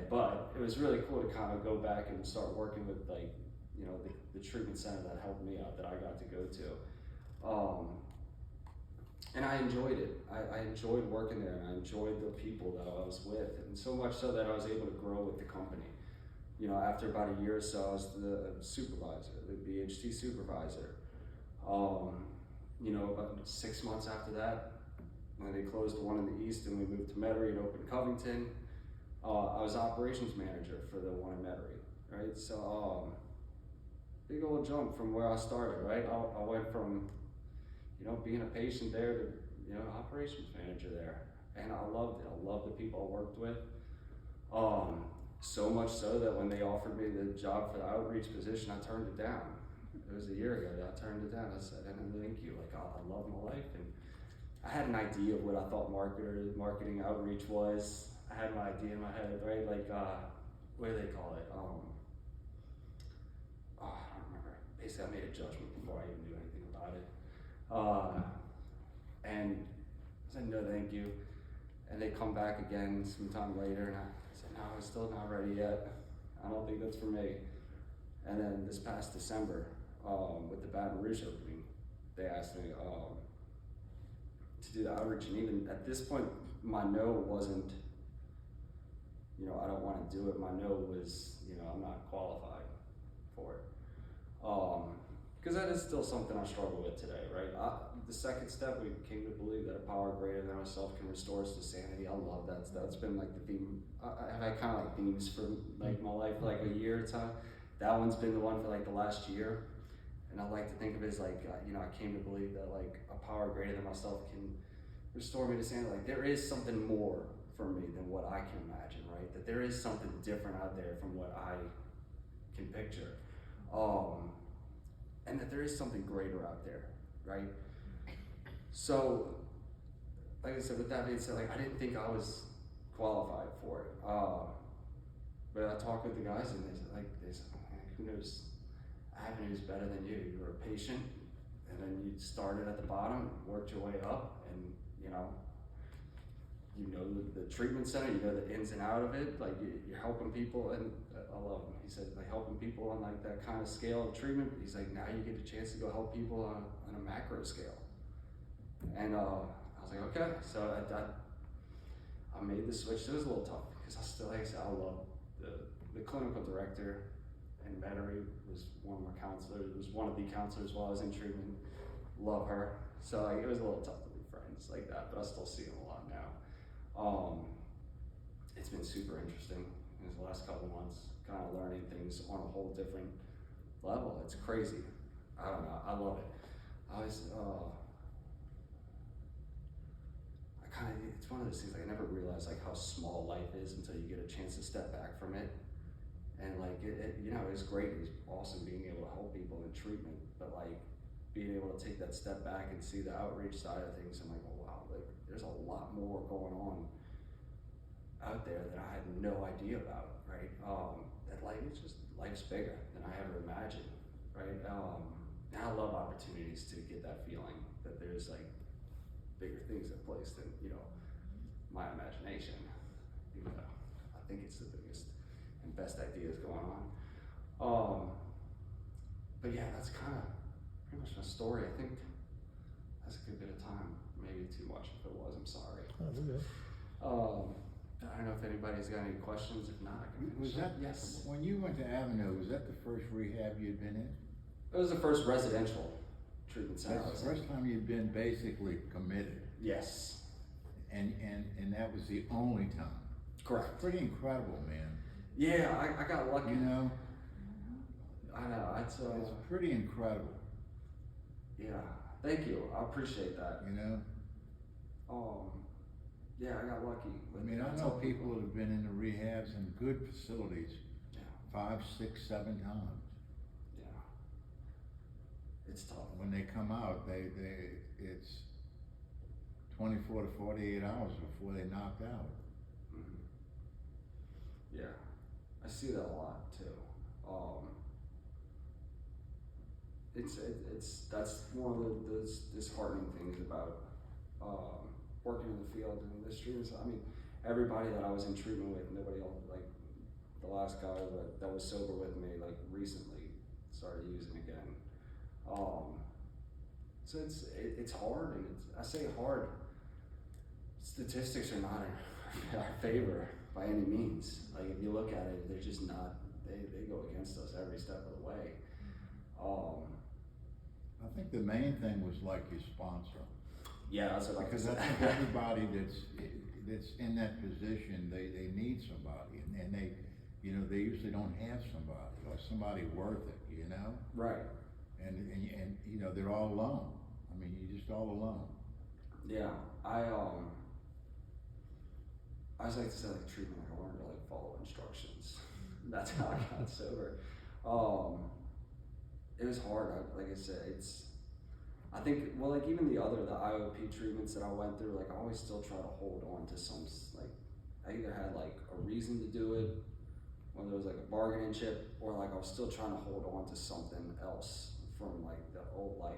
But it was really cool to kind of go back and start working with like, you know, the treatment center that helped me out, that I got to go to. And I enjoyed it. I enjoyed working there, and I enjoyed the people that I was with, and so much so that I was able to grow with the company. You know, after about a year or so, I was the supervisor, the BHT supervisor. You know, about 6 months after that, when they closed the one in the east and we moved to Metairie and opened Covington, I was operations manager for the one in Metairie, right? So, big old jump from where I started, right? I went from, you know, being a patient there to, you know, operations manager there. And I loved it. I loved the people I worked with. So much so that when they offered me the job for the outreach position, I turned it down. It was a year ago that I turned it down. I said, and thank you. Like, I love my life. And I had an idea of what I thought marketing outreach was. I had my idea in my head, right? Like, what do they call it? I don't remember. Basically, I made a judgment before I even knew anything about it. And I said, no, thank you. And they come back again sometime later, and I said, no, I'm still not ready yet. I don't think that's for me. And then this past December, with the Baton Rouge opening, they asked me to do the outreach, and even at this point, my no wasn't, you know, I don't want to do it. My no was, you know, I'm not qualified for it. Because that is still something I struggle with today, right? The second step, we came to believe that a power greater than ourselves can restore us to sanity. I love that. That's been like the theme. I've had kind of like themes for like my life, like a year at a time. That one's been the one for like the last year. And I like to think of it as like, you know, I came to believe that like a power greater than myself can restore me to sanity. Like there is something more for me than what I can imagine, right? That there is something different out there from what I can picture. And that there is something greater out there, right? So, like I said, with that being said, like I didn't think I was qualified for it. But I talked with the guys and they said, man, who knows Avenues better than you? You were a patient, and then you started at the bottom, worked your way up, and you know the treatment center, you know the ins and out of it, like you're helping people, and I love him. He said like helping people on like that kind of scale of treatment. He's like, now you get a chance to go help people on a macro scale. And I was like, okay. So I made the switch. It was a little tough because I still, like I said, I love the clinical director in Metairie was one of my counselors, was one of the counselors while I was in treatment. Love her. So like, it was a little tough to be friends like that, but I still see him a lot now. It's been super interesting in the last couple of months, kind of learning things on a whole different level. It's crazy. I don't know. I love it. It's one of those things, like I never realized like how small life is until you get a chance to step back from it. And like, you know, it's great. It's awesome being able to help people in treatment, but like being able to take that step back and see the outreach side of things, I'm like, oh wow, like there's a lot more going on out there that I had no idea about, right? That life's bigger than I ever imagined, right? And I love opportunities to get that feeling that there's like bigger things in place than, you know, my imagination, even though I think it's the biggest and best ideas going on. But yeah, that's kind of pretty much my story. I think that's a good bit of time, maybe too much if it was, I'm sorry. Oh, we're good. I don't know if anybody's got any questions. If not, I can Was finish up. that, Yes. when you went to Avenue, was that the first rehab you'd been in? It was the first residential treatment center. I That's was the in. first time you'd been basically committed, Yes. and that was the only time. Correct. Pretty incredible, man, Yeah, I got lucky. you know, I know. it's pretty incredible, Yeah. Thank you. I appreciate that. you know? Yeah, I got lucky. I mean, I know people that have been in the rehabs in good facilities Yeah. 5, 6, 7 times. Yeah. It's tough. When they come out, it's 24 to 48 hours before they knocked out. Mhm. Yeah, I see that a lot too. That's one of the disheartening things about working in the field and the streets. I mean, everybody that I was in treatment with, nobody else, like the last guy that was sober with me, like recently started using again. So it's hard, and I say hard. Statistics are not in our favor by any means. Like if you look at it, they're just not. They go against us every step of the way. I think the main thing was like your sponsor. Yeah, that's what I Because I think everybody that's in that position, they need somebody, and they, you know, they usually don't have somebody, or somebody worth it, you know? Right. And you know, they're all alone. I mean, you're just all alone. Yeah, I just like to say like treatment. Like I learned to like follow instructions. That's how I got sober. It was hard. Like I said, I think, well, like even the IOP treatments that I went through, like I always still try to hold on to some, like I either had like a reason to do it, when there was like a bargaining chip, or like I was still trying to hold on to something else from like the old life.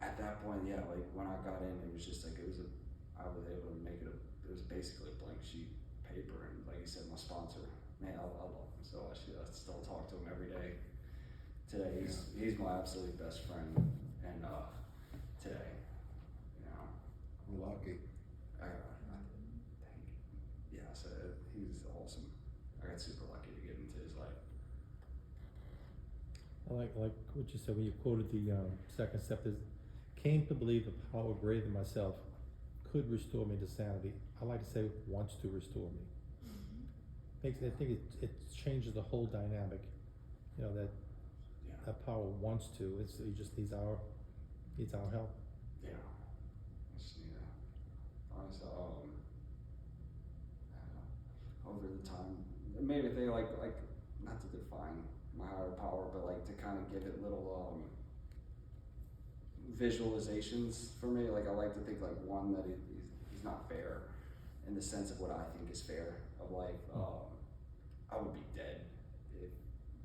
At that point, yeah, like when I got in, it was just like, I was able to make it it was basically a blank sheet paper, and like you said, my sponsor, man, I love him so much. I still talk to him every day. Today, he's my absolute best friend, and today, you know. We're lucky. Thank you. Yeah, so he's awesome. I got super lucky to get into his life. I like what you said when you quoted the second step is, came to believe a power greater than myself could restore me to sanity. I like to say wants to restore me. I think it changes the whole dynamic. You know, that power wants to. It just needs our help. Yeah. Honestly, over the time, it made me think like not to define my higher power, but like to kind of give it little visualizations for me. Like I like to think like one that he's not fair in the sense of what I think is fair of like I would be dead if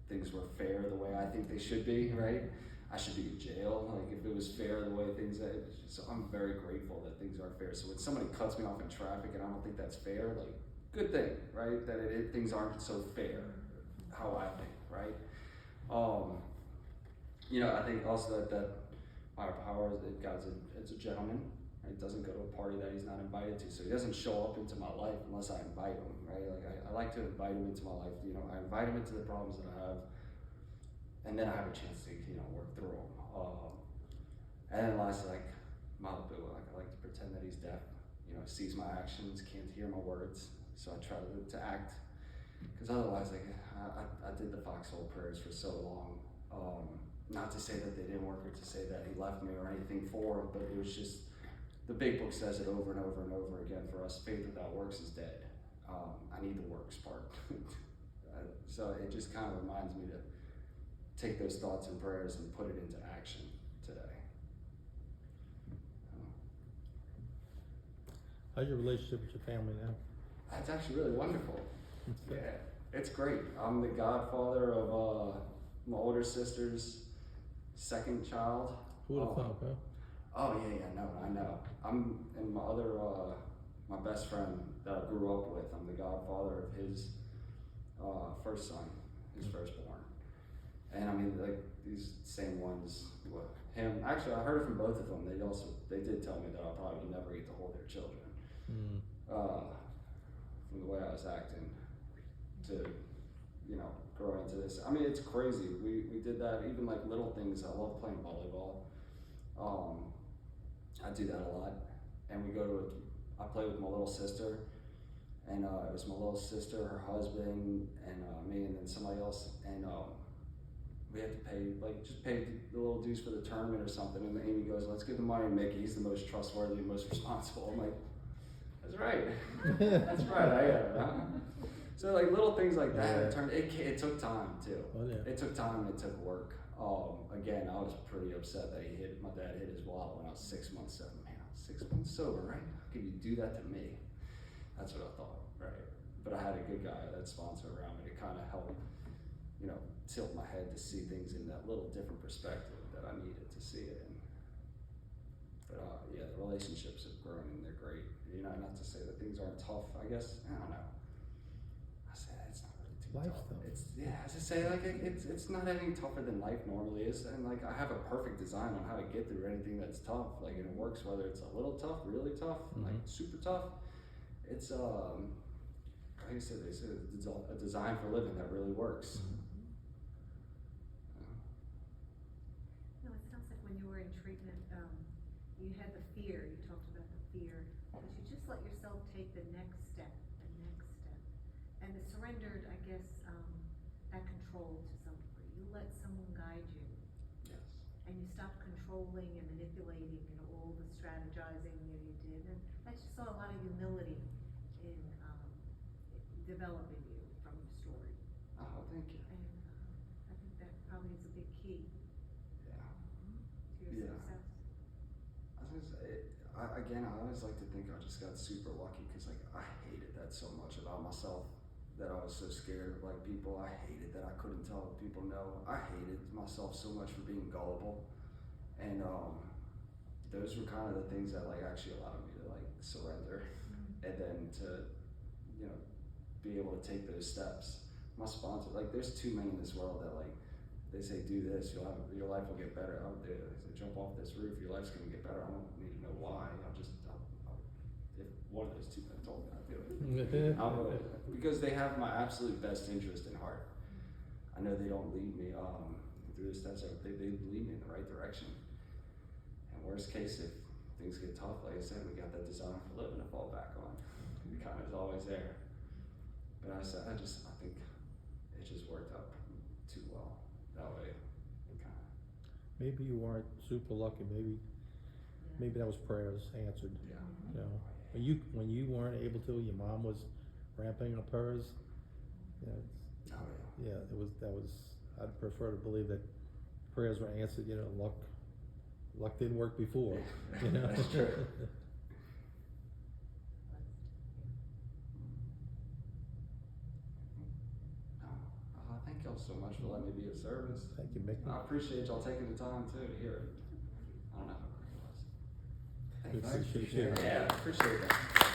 things were fair the way I think they should be, right? I should be in jail, like if it was fair the way things are. So I'm very grateful that things are fair. So when somebody cuts me off in traffic and I don't think that's fair, like good thing, right? That things aren't so fair, how I think, right? You know, I think also that higher power is that God's it's a gentleman, right? He doesn't go to a party that he's not invited to, so he doesn't show up into my life unless I invite him, right? Like I like to invite him into my life. You know, I invite him into the problems that I have, and then I have a chance to, you know, work through them. And then lastly, like Malibu, like I like to pretend that he's deaf. You know, sees my actions, can't hear my words, so I try to act, because otherwise, like I did the foxhole prayers for so long. Not to say that they didn't work, or to say that he left me or anything for him, but it was just, the big book says it over and over and over again for us, faith without works is dead. I need the works part. So it just kind of reminds me to take those thoughts and prayers and put it into action today. How's your relationship with your family now? That's actually really wonderful. Yeah, it's great. I'm the godfather of my older sister's second child. Who would have thought, huh? Oh yeah, no, I know. I'm and my other, my best friend that I grew up with. I'm the godfather of his first son, his firstborn. And I mean, like these same ones, him. Actually, I heard it from both of them. They did tell me that I'll probably never get to hold their children. Mm. From the way I was acting to, grow into this. I mean, it's crazy. We did that, even like little things. I love playing volleyball. I do that a lot. And I play with my little sister. And it was my little sister, her husband, and me, and then somebody else. And we had to pay the little dues for the tournament or something. And Amy goes, let's give the money to Mickey. He's the most trustworthy, the most responsible. I'm like, that's right. That's right, I am. Huh? So like little things like that, it took time too. Oh, yeah. It took time and it took work. Again, I was pretty upset that my dad hit his wallet when I was 6 months sober. Man, I was 6 months sober, right? How could you do that to me? That's what I thought, right? But I had a good guy, that sponsor around me to kind of help, tilt my head to see things in that little different perspective that I needed to see it in. But yeah, the relationships have grown and they're great. Not to say that things aren't tough. I guess, I don't know. I say it's not really too Life's tough. tough. As I say, like it's not any tougher than life normally is. And like I have a perfect design on how to get through anything that's tough. Like, and it works whether it's a little tough, really tough, like super tough. It's like I said, they said it's a design for living that really works. No, it sounds like when you were in treatment, you had the fear, you talked about the fear, but you just let yourself take the next step. And the surrendered, I guess, that control to some degree. You let someone guide you, Yes. and you stopped controlling and manipulating and all the strategizing that you did. And I just saw a lot of humility in developing you from your story. Oh, thank you. And I think that probably is a big key Yeah. to your Yeah. success. I was gonna say, I always like to think I just got super lucky because like I hated that so much about myself, that I was so scared of like people. I hated that I couldn't tell people no. I hated myself so much for being gullible, and those were kind of the things that like actually allowed me to like surrender, and then to be able to take those steps. My sponsor, like there's two men in this world that like they say do this, your life will get better. I would do it. They say jump off this roof, your life's gonna get better. I don't need to know why. If one of those two men told me I'd do it. I'll do it because they have my absolute best interest in heart. I know they don't lead me through the steps. They lead me in the right direction. And worst case, if things get tough, like I said, we got that design for living to fall back on. It kind of is always there. But I think it just worked out too well that way. Maybe you weren't super lucky. Maybe that was prayers answered. Yeah. When you weren't able to, your mom was ramping up hers. Oh yeah. That was. I'd prefer to believe that prayers were answered. Luck didn't work before. That's true. Thank y'all so much for letting me be of service. Thank you, Mickey. I appreciate y'all taking the time too to hear it. I don't know how great it was. We appreciate you. Yeah, appreciate that.